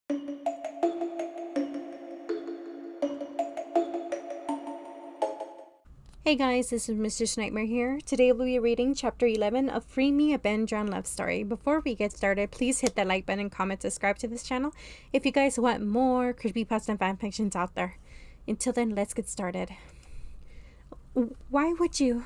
Hey guys, this is Mr. Nightmare here. Today we'll be reading Chapter 11 of Free Me, a Ben John love story. Before we get started, please hit that like button, comment, subscribe to this channel if you guys want more creepypasta and fanfictions out there. Until then, let's get started. Why would you?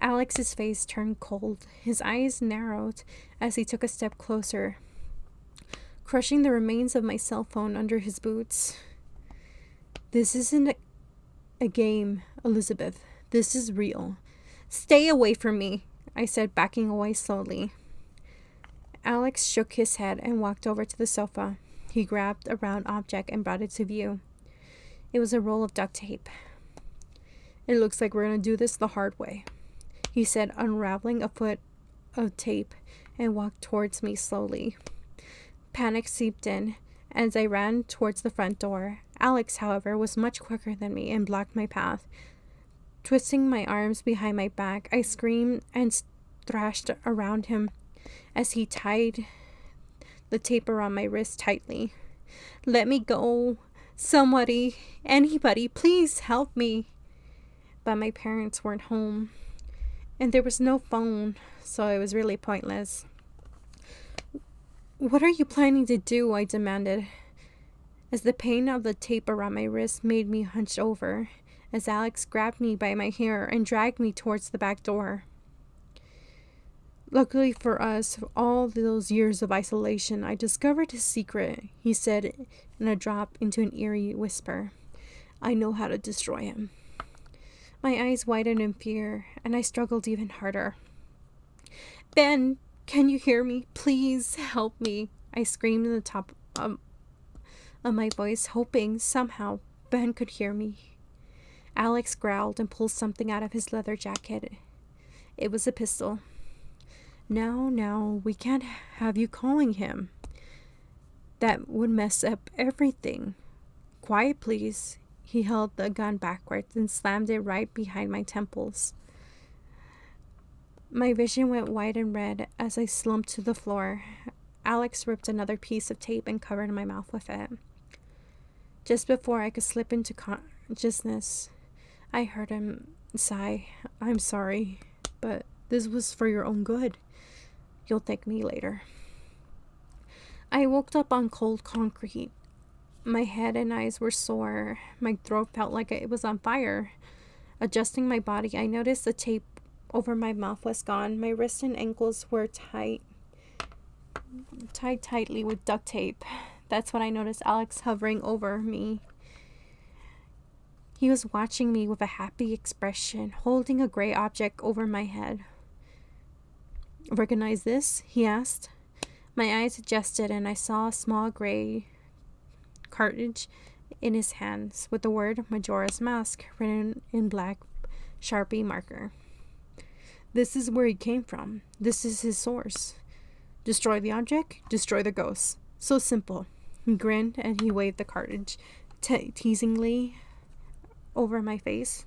Alex's face turned cold. His eyes narrowed as he took a step closer, crushing the remains of my cell phone under his boots. This isn't a game, Elizabeth. This is real. Stay away from me, I said, backing away slowly. Alex shook his head and walked over to the sofa. He grabbed a round object and brought it to view. It was a roll of duct tape. It looks like we're going to do this the hard way, he said, unraveling a foot of tape and walked towards me slowly. Panic seeped in as I ran towards the front door. Alex, however, was much quicker than me and blocked my path. Twisting my arms behind my back, I screamed and thrashed around him as he tied the tape around my wrist tightly. Let me go. Somebody, anybody, please help me. But my parents weren't home, and there was no phone, so it was really pointless. What are you planning to do? I demanded, as the pain of the tape around my wrist made me hunch over, as Alex grabbed me by my hair and dragged me towards the back door. Luckily for us, all those years of isolation, I discovered his secret, he said in a drop into an eerie whisper. I know how to destroy him. My eyes widened in fear, and I struggled even harder. Ben, can you hear me? Please help me, I screamed in the top of my voice, hoping somehow Ben could hear me. Alex growled and pulled something out of his leather jacket. It was a pistol. Now, we can't have you calling him. That would mess up everything. Quiet, please. He held the gun backwards and slammed it right behind my temples. My vision went white and red as I slumped to the floor. Alex ripped another piece of tape and covered my mouth with it. Just before I could slip into consciousness, I heard him sigh. I'm sorry, but this was for your own good. You'll thank me later. I woke up on cold concrete. My head and eyes were sore. My throat felt like it was on fire. Adjusting my body, I noticed the tape over my mouth was gone. My wrists and ankles were tied tightly with duct tape. That's when I noticed Alex hovering over me. He was watching me with a happy expression, holding a gray object over my head. Recognize this? He asked. My eyes adjusted and I saw a small gray cartridge in his hands with the word Majora's Mask written in black Sharpie marker. This is where he came from. This is his source. Destroy the object, destroy the ghost. So simple. He grinned and he waved the cartridge teasingly over my face.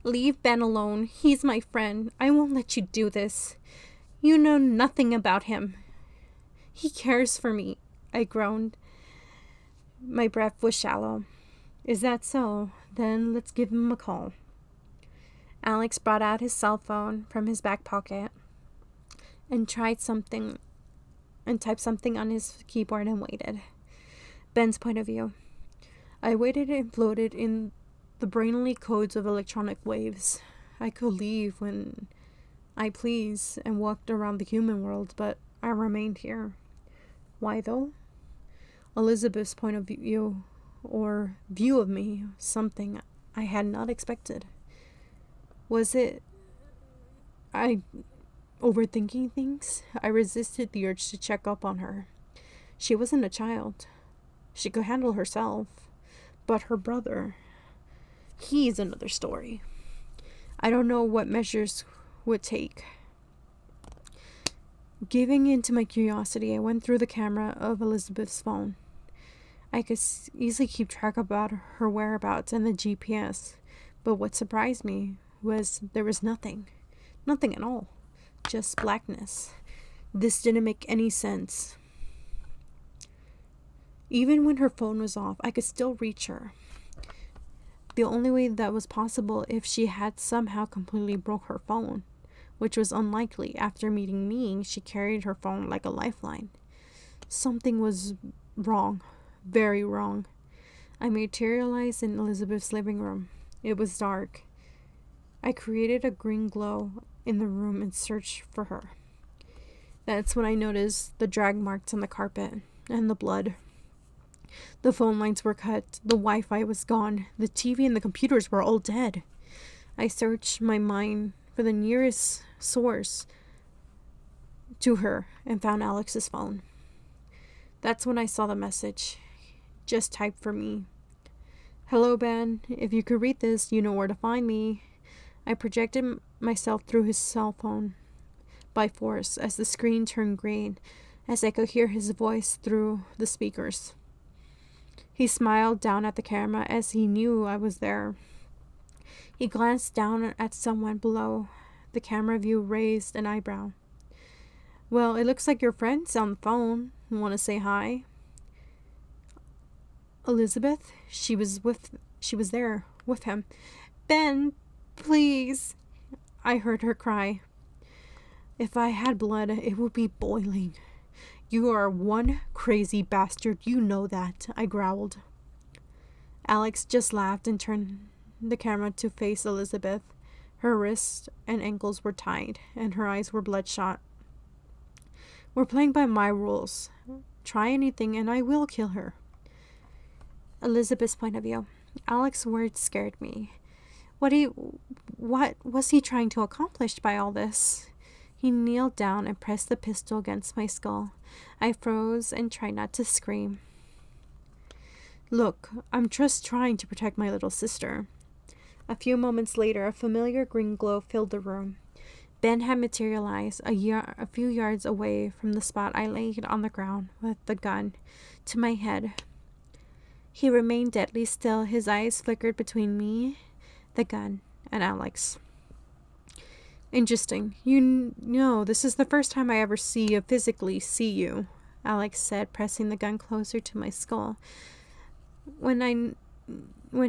Leave Ben alone. He's my friend. I won't let you do this. You know nothing about him. He cares for me, I groaned. My breath was shallow. Is that so? Then let's give him a call. Alex brought out his cell phone from his back pocket and typed something on his keyboard and waited. Ben's point of view. I waited and floated in the brainly codes of electronic waves. I could leave when I please and walked around the human world, but I remained here. Why though? Elizabeth's point of view, or view of me, something I had not expected. Was it I overthinking things? I resisted the urge to check up on her. She wasn't a child. She could handle herself. But her brother, he's another story. I don't know what measures would take. Giving in to my curiosity, I went through the camera of Elizabeth's phone. I could easily keep track about her whereabouts and the GPS, but what surprised me was there was nothing at all, just blackness. This didn't make any sense. Even when her phone was off, I could still reach her. The only way that was possible if she had somehow completely broke her phone, which was unlikely. After meeting me, she carried her phone like a lifeline. Something was wrong, very wrong. I materialized in Elizabeth's living room. It was dark. I created a green glow in the room and searched for her. That's when I noticed the drag marks on the carpet and the blood. The phone lines were cut, the Wi-Fi was gone, the TV and the computers were all dead. I searched my mind for the nearest source to her and found Alex's phone. That's when I saw the message, just typed for me. "Hello, Ben. If you could read this, you know where to find me." I projected myself through his cell phone by force as the screen turned green, as I could hear his voice through the speakers. He smiled down at the camera as he knew I was there. He glanced down at someone below. The camera view raised an eyebrow. "Well, it looks like your friend's on the phone. Want to say hi?" Elizabeth, she was there with him. "Ben, please," I heard her cry. If I had blood, it would be boiling. "You are one crazy bastard, you know that," I growled. Alex just laughed and turned the camera to face Elizabeth. Her wrists and ankles were tied, and her eyes were bloodshot. "We're playing by my rules. Try anything and I will kill her." Elizabeth's point of view. Alex's words scared me. What was he trying to accomplish by all this? He kneeled down and pressed the pistol against my skull. I froze and tried not to scream. "Look, I'm just trying to protect my little sister." A few moments later, a familiar green glow filled the room. Ben had materialized a few yards away from the spot I laid on the ground with the gun to my head. He remained deadly still. His eyes flickered between me, the gun, and Alex. "Interesting. You know, this is the first time I ever physically see you," Alex said, pressing the gun closer to my skull. When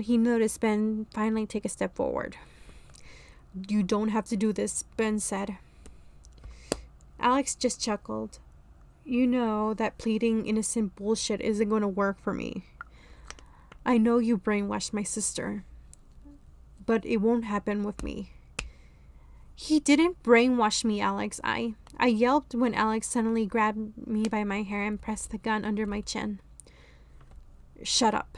he noticed Ben finally take a step forward. "You don't have to do this," Ben said. Alex just chuckled. "You know that pleading innocent bullshit isn't going to work for me. I know you brainwashed my sister, but it won't happen with me." "He didn't brainwash me, Alex." I yelped when Alex suddenly grabbed me by my hair and pressed the gun under my chin. "Shut up."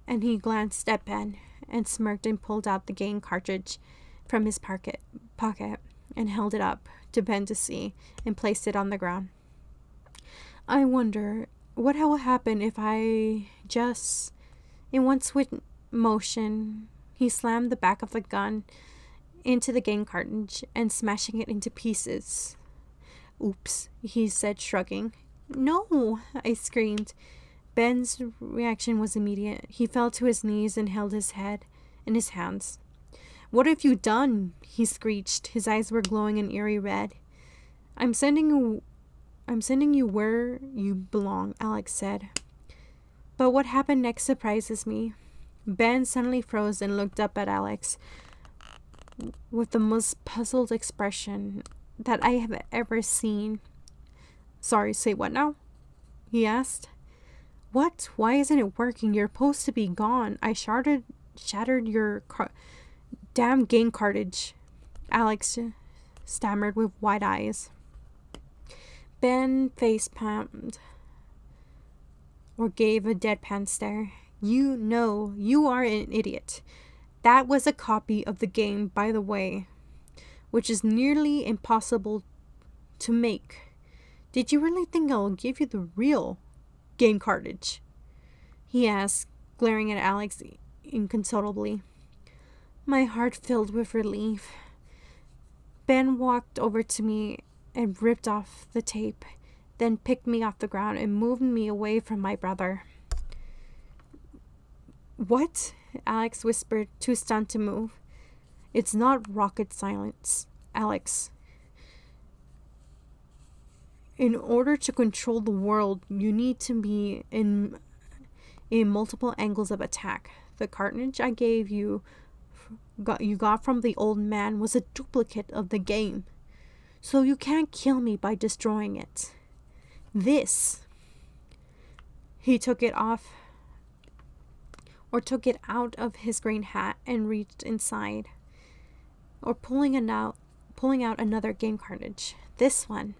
And he glanced at Ben and smirked and pulled out the game cartridge from his pocket and held it up to Ben to see and placed it on the ground. I wonder what will happen if I just... In one swift motion, he slammed the back of the gun into the game cartridge and smashing it into pieces. "Oops," he said, shrugging. "No," I screamed. Ben's reaction was immediate. He fell to his knees and held his head in his hands. "What have you done?" he screeched. His eyes were glowing an eerie red. I'm sending you where you belong," Alex said. But what happened next surprises me. Ben suddenly froze and looked up at Alex with the most puzzled expression that I have ever seen. "Sorry, say what now?" he asked. "What? Why isn't it working? You're supposed to be gone. I shattered your damn game cartridge," Alex stammered with wide eyes. Ben face palmed or gave a deadpan stare. "You know, you are an idiot. That was a copy of the game, by the way, which is nearly impossible to make. Did you really think I'll give you the real game cartridge?" he asked, glaring at Alex inconsolably. My heart filled with relief. Ben walked over to me and ripped off the tape, then picked me off the ground and moved me away from my brother. "What?" Alex whispered, too stunned to move. "It's not rocket science, Alex. in order to control the world, you need to be in multiple angles of attack. The cartridge I gave you got from the old man was a duplicate of the game. So you can't kill me by destroying it. This. He took it off, or took it out of his green hat and reached inside, or pulling out another game cartridge. This one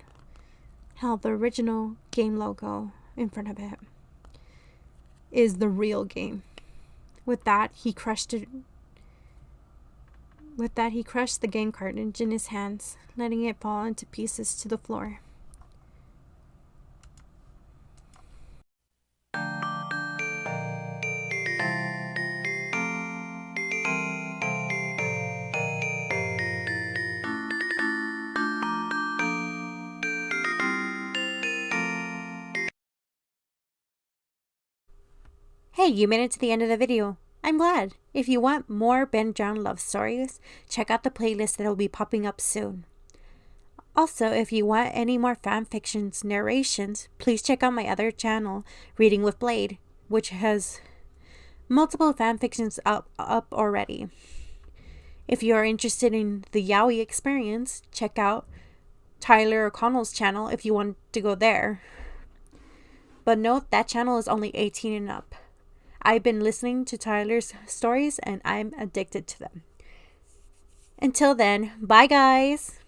held the original game logo in front of it. Is the real game. With that, he crushed the game cartridge in his hands, letting it fall into pieces to the floor. Hey, you made it to the end of the video. I'm glad. If you want more Ben Drowned love stories, check out the playlist that will be popping up soon. Also, if you want any more fanfictions narrations, please check out my other channel, Reading with Blade, which has multiple fanfictions up already. If you are interested in the yaoi experience, check out Tyler O'Connell's channel if you want to go there. But note that channel is only 18 and up. I've been listening to Tyler's stories and I'm addicted to them. Until then, bye guys!